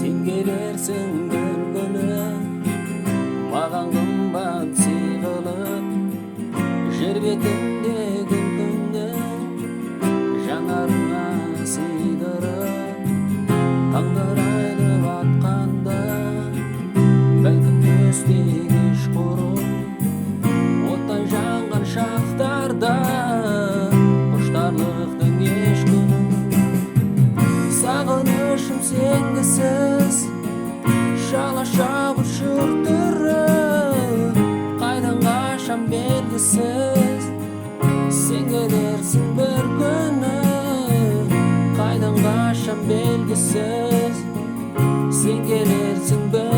Сен келерсің бір күні, маған қымбат сый қылып, жер бетінде күлкіңді жанарыңа сыйдырып, таңдар айлып атқанда, бәлкім өсте кеш құрып, оттай жанған шақтарда құштарлықтың еш күнін. Сағынышым сенгісіз, шала шабыт шүртіріп, қайдан қашам белгісіз. Сен келерсің бір күні, қайдан қашам белгісіз. Сен келерсің бір